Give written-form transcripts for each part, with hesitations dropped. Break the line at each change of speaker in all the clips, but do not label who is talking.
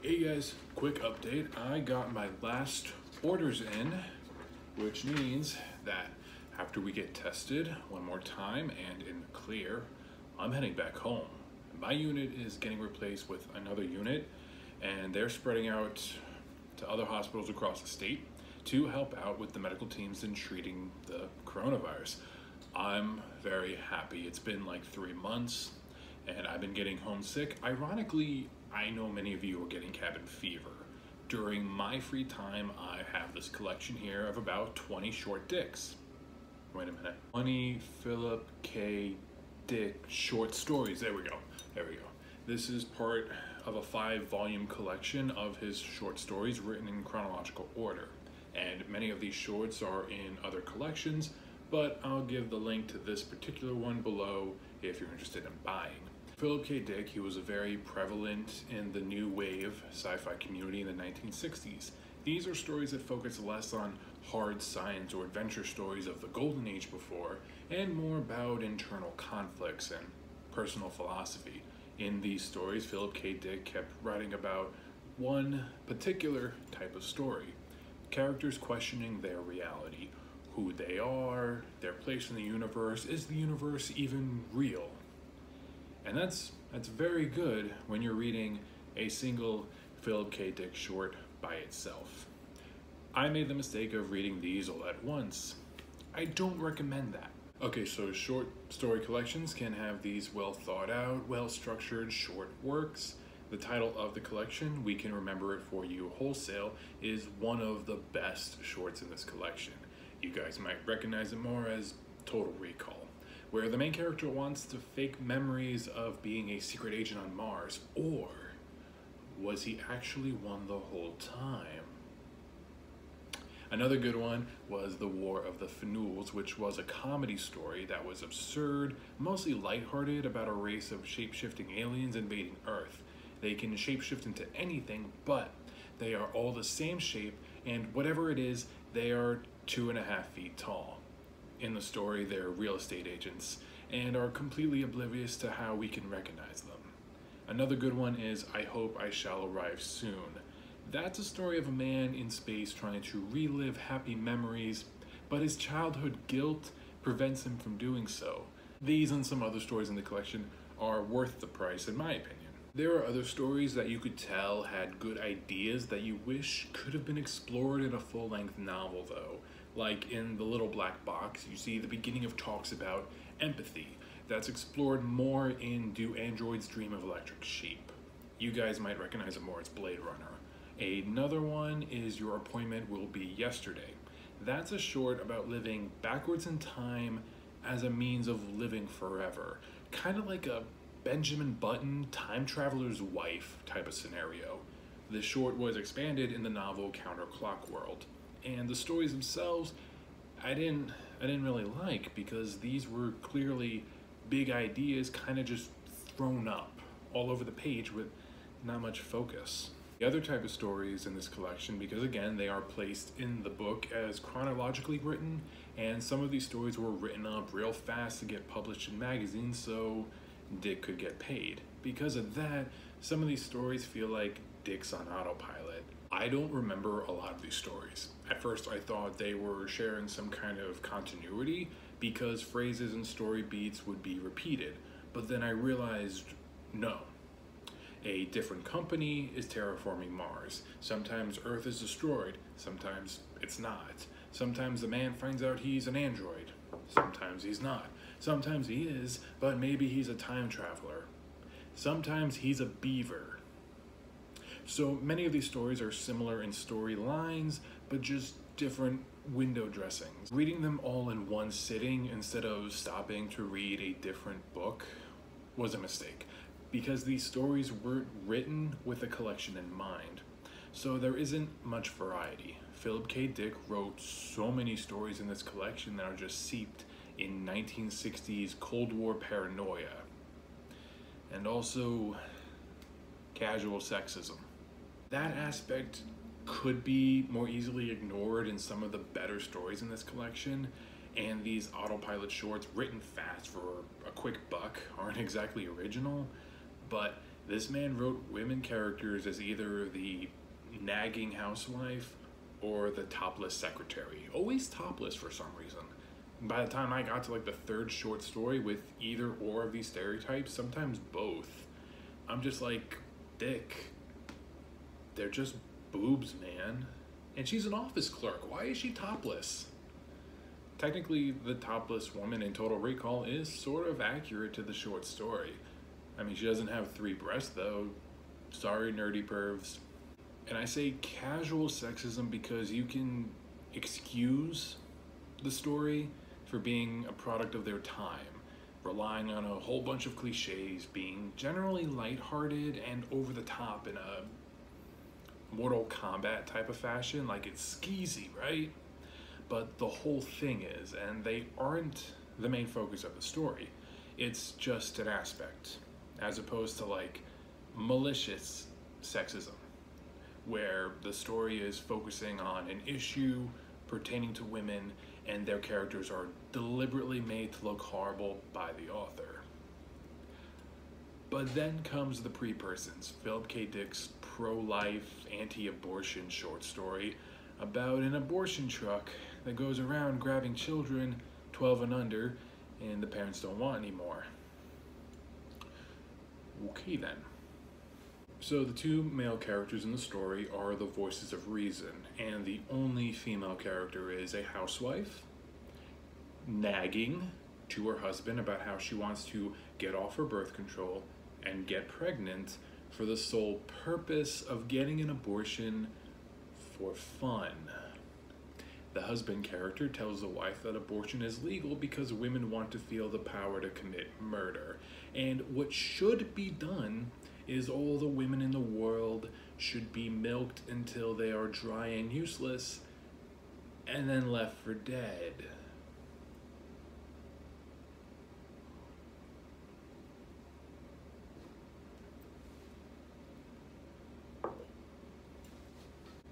Hey guys, quick update. I got my last orders in, which means that after we get tested one more time and in the clear, I'm heading back home. My unit is getting replaced with another unit, and they're spreading out to other hospitals across the state to help out with the medical teams in treating the coronavirus. I'm very happy. It's been like 3 months and I've been getting homesick. Ironically, I know many of you are getting cabin fever. During my free time, I have this collection here of about 20 short dicks. Wait a minute. 20 Philip K. Dick short stories. There we go. This is part of a 5-volume collection of his short stories written in chronological order. And many of these shorts are in other collections, but I'll give the link to this particular one below if you're interested in buying. Philip K. Dick, he was very prevalent in the new wave sci-fi community in the 1960s. These are stories that focus less on hard science or adventure stories of the golden age before, and more about internal conflicts and personal philosophy. In these stories, Philip K. Dick kept writing about one particular type of story. Characters questioning their reality, who they are, their place in the universe. Is the universe even real? And that's very good when you're reading a single Philip K. Dick short by itself. I made the mistake of reading these all at once. I don't recommend that. Okay, so short story collections can have these well thought out, well structured short works. The title of the collection, We Can Remember It For You Wholesale, is one of the best shorts in this collection. You guys might recognize it more as Total Recall, where the main character wants to fake memories of being a secret agent on Mars, or was he actually one the whole time? Another good one was The War of the Faneuils, which was a comedy story that was absurd, mostly lighthearted, about a race of shape-shifting aliens invading Earth. They can shapeshift into anything, but they are all the same shape, and whatever it is, they are 2.5 feet tall. In the story, they're real estate agents and are completely oblivious to how we can recognize them. Another good one is I Hope I Shall Arrive Soon. That's a story of a man in space trying to relive happy memories, but his childhood guilt prevents him from doing so. These and some other stories in the collection are worth the price, in my opinion. There are other stories that you could tell had good ideas that you wish could have been explored in a full-length novel, though. Like in The Little Black Box, you see the beginning of talks about empathy that's explored more in Do Androids Dream of Electric Sheep? You guys might recognize it more as Blade Runner. Another one is Your Appointment Will Be Yesterday. That's a short about living backwards in time as a means of living forever. Kind of like a Benjamin Button, Time Traveler's Wife type of scenario. This short was expanded in the novel Counterclock World. And the stories themselves, I didn't really like, because these were clearly big ideas kind of just thrown up all over the page with not much focus. The other type of stories in this collection, because again, they are placed in the book as chronologically written, and some of these stories were written up real fast to get published in magazines so Dick could get paid. Because of that, some of these stories feel like Dick's on autopilot. I don't remember a lot of these stories. At first I thought they were sharing some kind of continuity because phrases and story beats would be repeated, but then I realized no. A different company is terraforming Mars. Sometimes Earth is destroyed, sometimes it's not. Sometimes the man finds out he's an android, sometimes he's not. Sometimes he is, but maybe he's a time traveler. Sometimes he's a beaver. So many of these stories are similar in storylines, but just different window dressings. Reading them all in one sitting instead of stopping to read a different book was a mistake, because these stories weren't written with a collection in mind. So there isn't much variety. Philip K. Dick wrote so many stories in this collection that are just seeped in 1960s Cold War paranoia, and also casual sexism. That aspect could be more easily ignored in some of the better stories in this collection, and these autopilot shorts written fast for a quick buck aren't exactly original, but This man wrote women characters as either the nagging housewife or the topless secretary. Always topless for some reason. By the time I got to like the third short story with either or of these stereotypes, sometimes both, I'm just like, Dick, they're just boobs, man. And she's an office clerk. Why is she topless? Technically, the topless woman in Total Recall is sort of accurate to the short story. I mean, she doesn't have 3 breasts, though. Sorry, nerdy pervs. And I say casual sexism because you can excuse the story for being a product of their time, relying on a whole bunch of cliches, being generally lighthearted and over the top in a Mortal Kombat type of fashion, like it's skeezy, right? But the whole thing is, and they aren't the main focus of the story, it's just an aspect, as opposed to like malicious sexism, where the story is focusing on an issue pertaining to women and their characters are deliberately made to look horrible by the author. But then comes The Pre-Persons, Philip K. Dick's pro-life, anti-abortion short story about an abortion truck that goes around grabbing children 12 and under and the parents don't want anymore. Okay then. So the 2 male characters in the story are the voices of reason, and the only female character is a housewife nagging to her husband about how she wants to get off her birth control and get pregnant for the sole purpose of getting an abortion for fun. The husband character tells the wife that abortion is legal because women want to feel the power to commit murder. And what should be done is all the women in the world should be milked until they are dry and useless and then left for dead.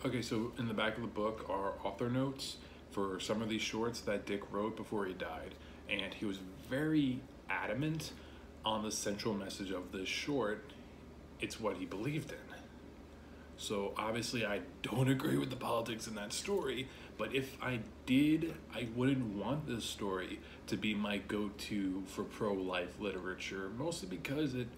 Okay, so in the back of the book are author notes for some of these shorts that Dick wrote before he died. And he was very adamant on the central message of this short. It's what he believed in. So obviously I don't agree with the politics in that story, but if I did, I wouldn't want this story to be my go-to for pro-life literature, mostly because it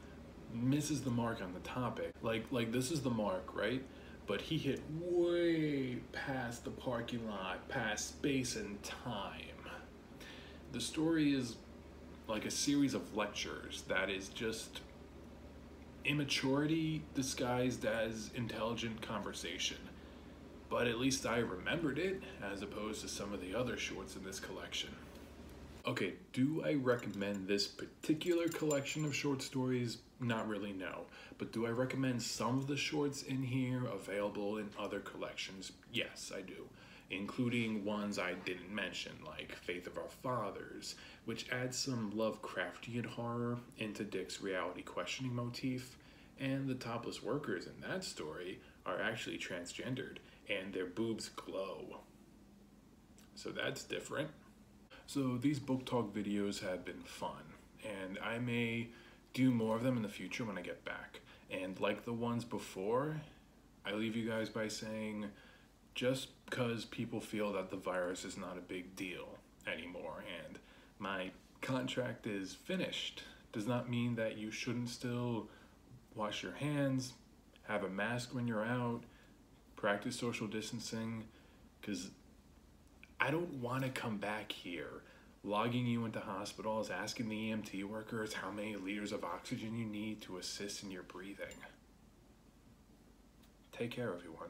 misses the mark on the topic. Like this is the mark, right? But he hit way past the parking lot, past space and time. The story is like a series of lectures that is just immaturity disguised as intelligent conversation. But at least I remembered it, as opposed to some of the other shorts in this collection. Okay, do I recommend this particular collection of short stories? Not really, no. But do I recommend some of the shorts in here available in other collections? Yes, I do. Including ones I didn't mention, like Faith of Our Fathers, which adds some Lovecraftian horror into Dick's reality questioning motif, and the topless workers in that story are actually transgendered, and their boobs glow. So that's different. So these book talk videos have been fun, and I may do more of them in the future when I get back. And like the ones before, I leave you guys by saying, just because people feel that the virus is not a big deal anymore and my contract is finished does not mean that you shouldn't still wash your hands, have a mask when you're out, practice social distancing, because I don't want to come back here logging you into hospitals, asking the EMT workers how many liters of oxygen you need to assist in your breathing. Take care, everyone.